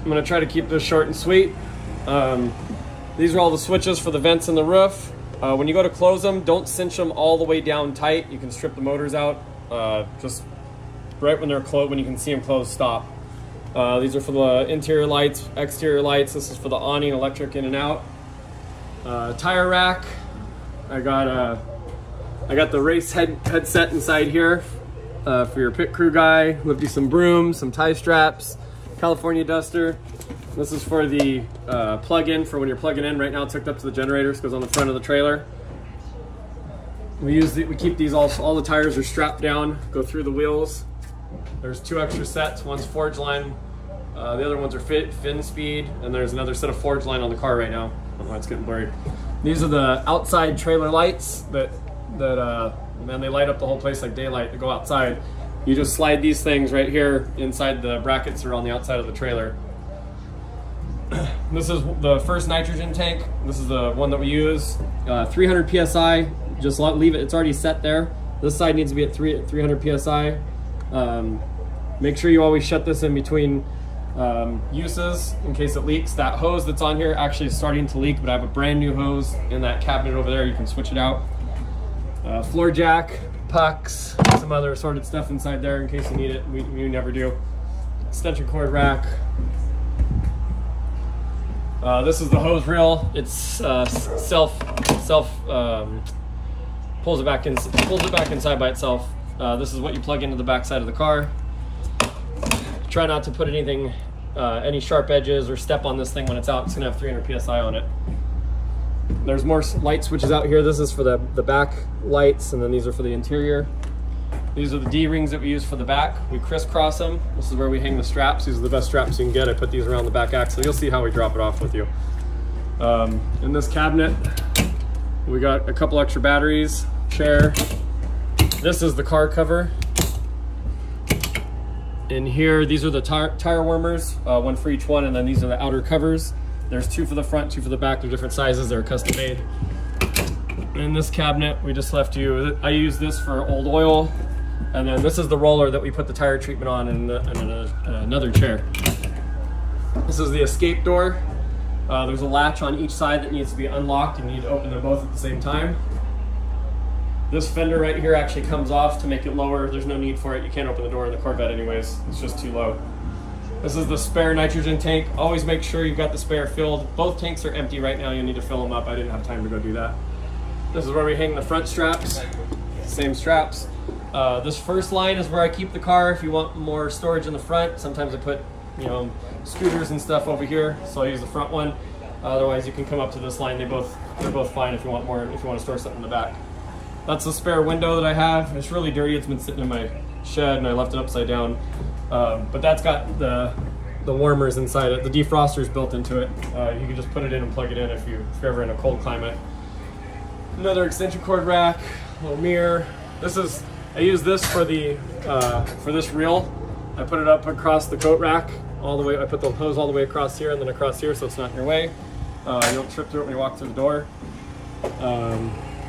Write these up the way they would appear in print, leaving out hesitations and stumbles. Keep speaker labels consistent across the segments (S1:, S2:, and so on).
S1: I'm gonna try to keep this short and sweet. These are all the switches for the vents in the roof. When you go to close them, don't cinch them all the way down tight. You can strip the motors out. Just right when they're closed, when you can see them closed, stop. These are for the interior lights, exterior lights. This is for the awning, electric in and out. Tire rack. I got the race headset inside here for your pit crew guy. Left you some brooms, some tie straps, California duster. This is for the plug-in for when you're plugging in. Right now it's hooked up to the generator, so it goes on the front of the trailer. We keep these all the tires are strapped down, go through the wheels. There's 2 extra sets. One's forge line, the other ones are fin speed, and there's another set of forge line on the car right now. I don't know why it's getting blurry. These are the outside trailer lights that man, they light up the whole place like daylight. They go outside. You just slide these things right here inside the brackets that are on the outside of the trailer. This is the first nitrogen tank. This is the one that we use. 300 PSI, just leave it, it's already set there. This side needs to be at 300 PSI. Make sure you always shut this in between uses in case it leaks. That hose that's on here actually is starting to leak, but I have a brand new hose in that cabinet over there. You can switch it out. Floor jack, pucks, some other assorted stuff inside there in case you need it. We never do. Extension cord rack. This is the hose reel. It's pulls it back inside by itself. This is what you plug into the back side of the car. Try not to put anything, any sharp edges or step on this thing when it's out. It's gonna have 300 PSI on it. There's more light switches out here. This is for the back lights, and then these are for the interior. These are the D-rings that we use for the back. We crisscross them. This is where we hang the straps. These are the best straps you can get. I put these around the back axle. You'll see how we drop it off with you. In this cabinet, we got a couple extra batteries, chair. This is the car cover. In here, these are the tire warmers, one for each one, and then these are the outer covers. There's 2 for the front, 2 for the back. They're different sizes. They're custom made. In this cabinet, we just left you, I use this for old oil. And then this is the roller that we put the tire treatment on in another chair. This is the escape door. There's a latch on each side that needs to be unlocked. You need to open them both at the same time. This fender right here actually comes off to make it lower. There's no need for it. You can't open the door in the Corvette anyways. It's just too low. This is the spare nitrogen tank. Always make sure you've got the spare filled. Both tanks are empty right now. You need to fill them up. I didn't have time to go do that. This is where we hang the front straps. Same straps. This first line is where I keep the car if you want more storage in the front. Sometimes I put, scooters and stuff over here, so I use the front one. Otherwise, you can come up to this line. They're both fine if you want more, if you want to store something in the back. That's the spare window that I have. It's really dirty. It's been sitting in my shed and I left it upside down. But that's got the warmers inside it. The defroster's built into it. You can just put it in and plug it in if you're ever in a cold climate. Another extension cord rack, little mirror. I use this for this reel. I put it up across the coat rack all the way. I put the hose all the way across here and then across here so it's not in your way. You don't trip through it when you walk through the door.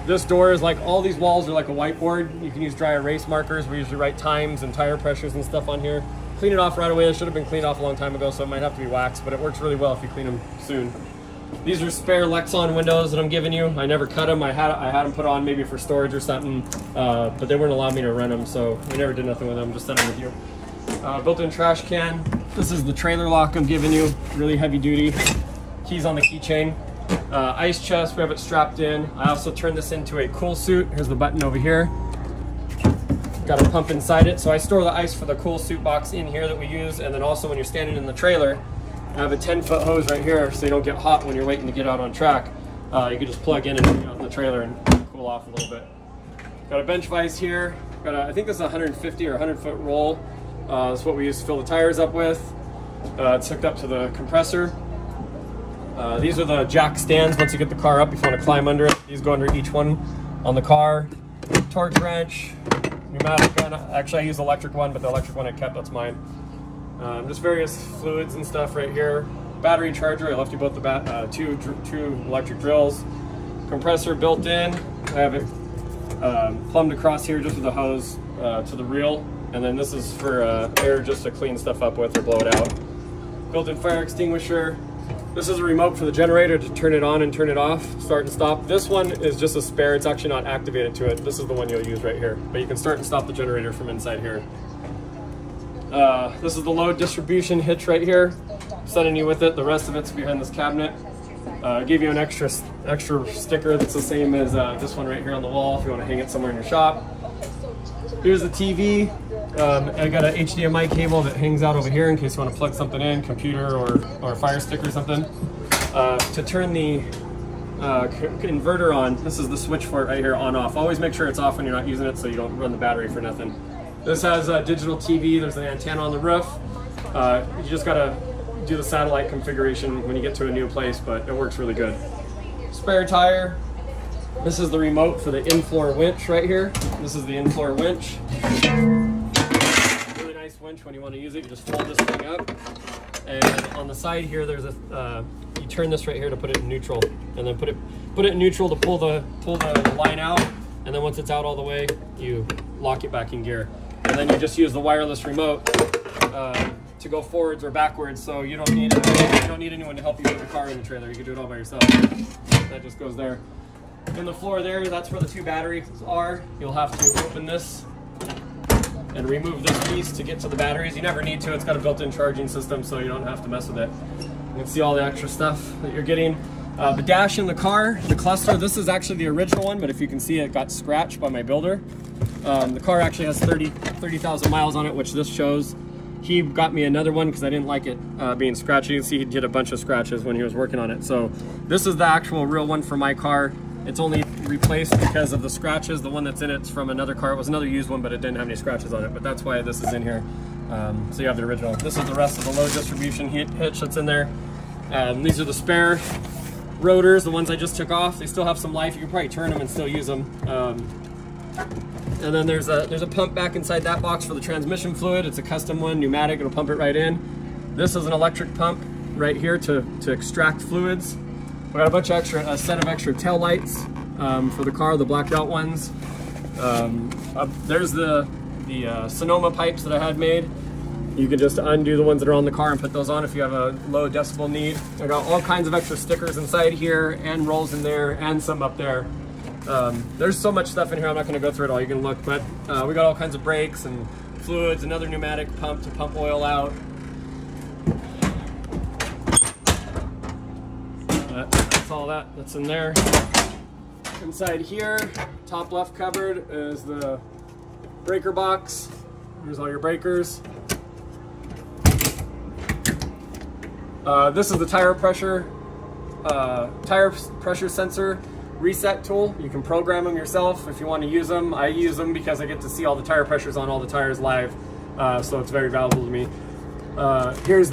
S1: This door is like, all these walls are like a whiteboard. You can use dry erase markers. We usually write times and tire pressures and stuff on here. Clean it off right away. It should have been cleaned off a long time ago, so it might have to be waxed, but it works really well if you clean them soon. These are spare Lexan windows that I'm giving you. I never cut them. I had them put on maybe for storage or something, but they wouldn't allow me to rent them, so we never did nothing with them. Just sent them with you. Built-in trash can. This is the trailer lock I'm giving you. Really heavy duty. Keys on the keychain. Ice chest. We have it strapped in. I also turned this into a cool suit. Here's the button over here. Got a pump inside it. So I store the ice for the cool suit box in here that we use, and then also when you're standing in the trailer, I have a 10-foot hose right here so you don't get hot when you're waiting to get out on track. You can just plug in and get out in the trailer and cool off a little bit. Got a bench vise here. I think this is a 150 or 100-foot roll. That's what we use to fill the tires up with. It's hooked up to the compressor. These are the jack stands once you get the car up if you want to climb under it. These go under each one on the car. Torque wrench, pneumatic gun. Actually, I use the electric one, but the electric one I kept, that's mine. Just various fluids and stuff right here. Battery charger, I left you both the two electric drills. Compressor built in. I have it plumbed across here just with a hose to the reel. And then this is for air just to clean stuff up with or blow it out. built-in fire extinguisher. This is a remote for the generator to turn it on and turn it off, start and stop. This one is just a spare, it's actually not activated to it. This is the one you'll use right here, but you can start and stop the generator from inside here. This is the load distribution hitch right here, sending you with it. The rest of it's behind this cabinet. I gave you an extra sticker that's the same as this one right here on the wall if you want to hang it somewhere in your shop. Here's the TV. I got an HDMI cable that hangs out over here in case you want to plug something in, computer or a fire stick or something. To turn the inverter on, this is the switch for it right here, on off. Always make sure it's off when you're not using it so you don't run the battery for nothing. This has a digital TV, there's an antenna on the roof. You just gotta do the satellite configuration when you get to a new place, but it works really good. Spare tire. This is the remote for the in-floor winch right here. This is the in-floor winch. Really nice winch when you want to use it. You just fold this thing up. And on the side here, there's a, you turn this right here to put it in neutral. And then put it in neutral to pull the line out. And then once it's out all the way, you lock it back in gear. And then you just use the wireless remote to go forwards or backwards, so you don't need anyone to help you put the car in the trailer. You can do it all by yourself. That just goes there. In the floor there, that's where the 2 batteries are. You'll have to open this and remove this piece to get to the batteries. You never need to. It's got a built-in charging system, so you don't have to mess with it. You can see all the extra stuff that you're getting. The dash in the car, the cluster, this is actually the original one, but if you can see, it got scratched by my builder. The car actually has 30,000 miles on it, which this shows. He got me another one because I didn't like it being scratched. You can see he did a bunch of scratches when he was working on it. So this is the actual real one for my car. It's only replaced because of the scratches. The one that's in it's from another car. It was another used one, but it didn't have any scratches on it. But that's why this is in here. So you have the original. This is the rest of the load distribution hitch that's in there. These are the spare rotors, the ones I just took off. They still have some life. You can probably turn them and still use them. And then there's a pump back inside that box for the transmission fluid. It's a custom one, pneumatic. It'll pump it right in. This is an electric pump right here to extract fluids. We got a set of extra tail lights for the car, the blacked out ones. There's the Sonoma pipes that I had made. You can just undo the ones that are on the car and put those on if you have a low decibel need. I got all kinds of extra stickers inside here and rolls in there and some up there. There's so much stuff in here, I'm not going to go through it all. You can look, but we got all kinds of brakes and fluids, another pneumatic pump to pump oil out. That's all that's in there. Inside here, top left cupboard is the breaker box. Here's all your breakers. This is the tire pressure sensor reset tool. You can program them yourself if you want to use them. I use them because I get to see all the tire pressures on all the tires live, so it's very valuable to me. Here's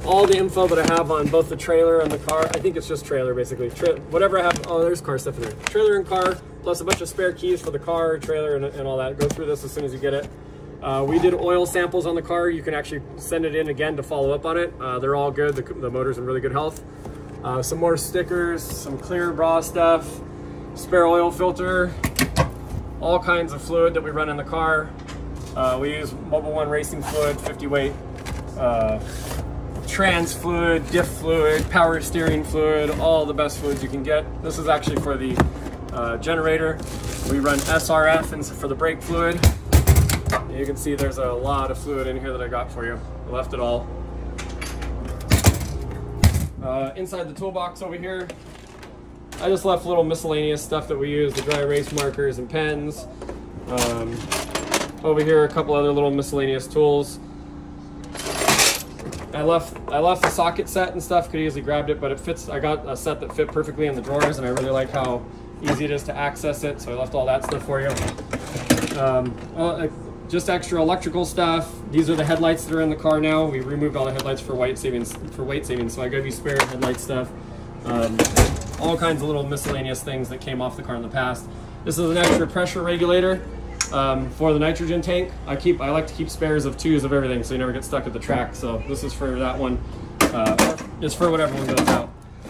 S1: all the info that I have on both the trailer and the car. I think it's just trailer basically. Whatever I have, oh, there's car stuff in there. Trailer and car, plus a bunch of spare keys for the car, trailer, and all that. Go through this as soon as you get it. We did oil samples on the car. You can actually send it in again to follow up on it. They're all good. The motor's in really good health. Some more stickers, some clear bra stuff, spare oil filter, all kinds of fluid that we run in the car. We use Mobil 1 racing fluid, 50 weight, trans fluid, diff fluid, power steering fluid, all the best fluids you can get. This is actually for the generator. We run SRF and for the brake fluid. You can see there's a lot of fluid in here that I got for you. I left it all. Inside the toolbox over here, I just left little miscellaneous stuff that we use, the dry erase markers and pens. Over here, a couple other little miscellaneous tools. I left the socket set and stuff, could easily grabbed it, but it fits. I got a set that fit perfectly in the drawers, and I really like how easy it is to access it, so I left all that stuff for you. Just extra electrical stuff. These are the headlights that are in the car now. We removed all the headlights for weight savings, so I gave you spare headlight stuff. All kinds of little miscellaneous things that came off the car in the past. This is an extra pressure regulator for the nitrogen tank. I like to keep spares of 2s of everything so you never get stuck at the track. So this is for that one. It's for whatever one goes out.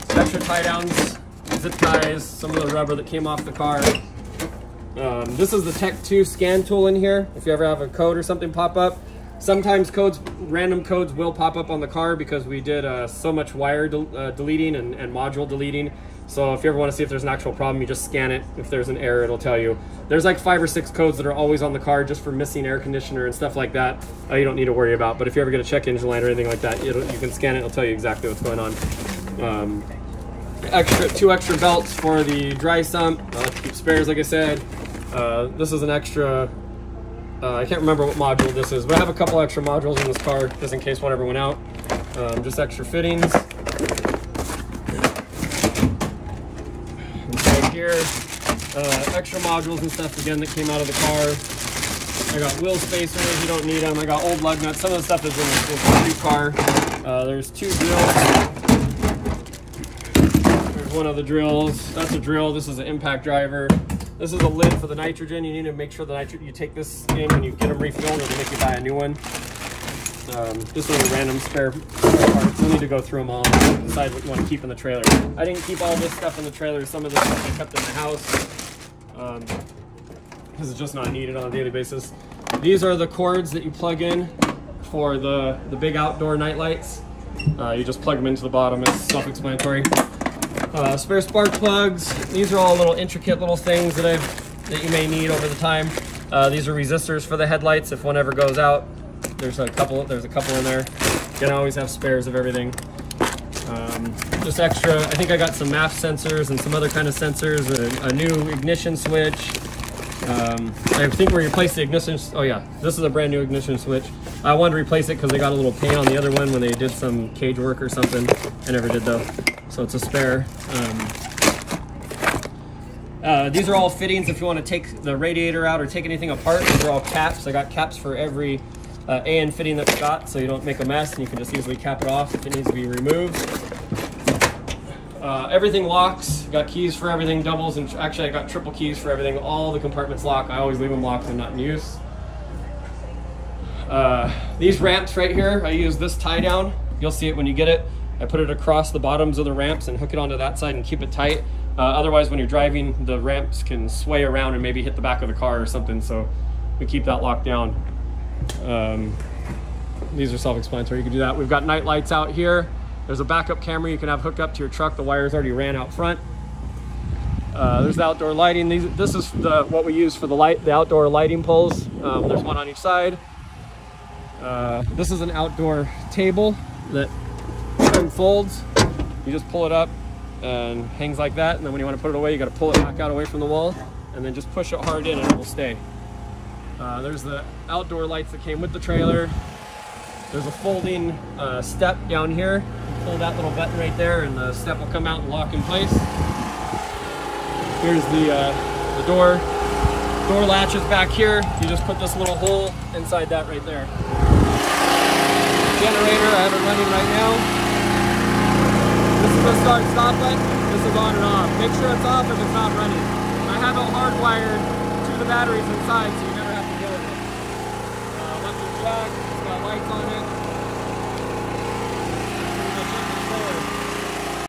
S1: Extra tie downs, zip ties, some of the rubber that came off the car. This is the Tech 2 scan tool in here. If you ever have a code or something pop up, sometimes codes random codes will pop up on the car because we did so much wire deleting and module deleting. So if you ever want to see if there's an actual problem, you just scan it. If there's an error, it'll tell you. There's like 5 or 6 codes that are always on the car just for missing air conditioner and stuff like that. You don't need to worry about. But if you ever get a check engine light or anything like that, you can scan it. It'll tell you exactly what's going on. 2 extra belts for the dry sump. To keep spares, like I said. This is an extra. I can't remember what module this is, but I have a couple extra modules in this car just in case one ever went out. Just extra fittings. Right here, extra modules and stuff again that came out of the car. I got wheel spacers, you don't need them. I got old lug nuts. Some of the stuff is in the new car. There's 2 drills. There's one of the drills. That's a drill. This is an impact driver. This is a lid for the nitrogen. You need to make sure the nitrogen, you take this in when you get them refilled, or they make you buy a new one. This was a random spare parts. You'll need to go through them all and decide what you want to keep in the trailer. I didn't keep all this stuff in the trailer. Some of this stuff I kept in the house because it's just not needed on a daily basis. These are the cords that you plug in for the big outdoor night lights. You just plug them into the bottom. It's self-explanatory. Spare spark plugs. These are all little intricate little things that you may need over the time. These are resistors for the headlights if one ever goes out. There's a couple in there. You can always have spares of everything. Just extra. I think I got some MAF sensors and some other kind of sensors. A new ignition switch. I think we replaced the ignition. Oh yeah, this is a brand new ignition switch. I wanted to replace it because they got a little pain on the other one when they did some cage work or something. I never did though, so it's a spare. These are all fittings if you want to take the radiator out or take anything apart. These are all caps. I got caps for every AN fitting that we got, so you don't make a mess and you can just easily cap it off if it needs to be removed. Everything locks. Got keys for everything, doubles, and actually I got triple keys for everything. All the compartments lock. I always leave them locked when not in use. These ramps right here, I use this tie down. You'll see it when you get it. I put it across the bottoms of the ramps and hook it onto that side and keep it tight. Otherwise, when you're driving, the ramps can sway around and maybe hit the back of the car or something, so we keep that locked down. These are self-explanatory. You can do that. We've got night lights out here. There's a backup camera you can have hooked up to your truck. The wires already ran out front. There's the outdoor lighting. This is what we use for the outdoor lighting poles. There's one on each side. This is an outdoor table that folds. You just pull it up and hangs like that, and then when you want to put it away, you got to pull it back out away from the wall and then just push it hard in and it will stay. There's the outdoor lights that came with the trailer. There's a folding step down here. You pull that little button right there and the step will come out and lock in place. Here's the door latches back here. You just put this little hole inside that right there. Generator, I have it running right now. This is the start stop button. This is on and off. Make sure it's off if it's not running. I have it hardwired to the batteries inside, so you never have to deal with it. Electric jack, it's got lights on it.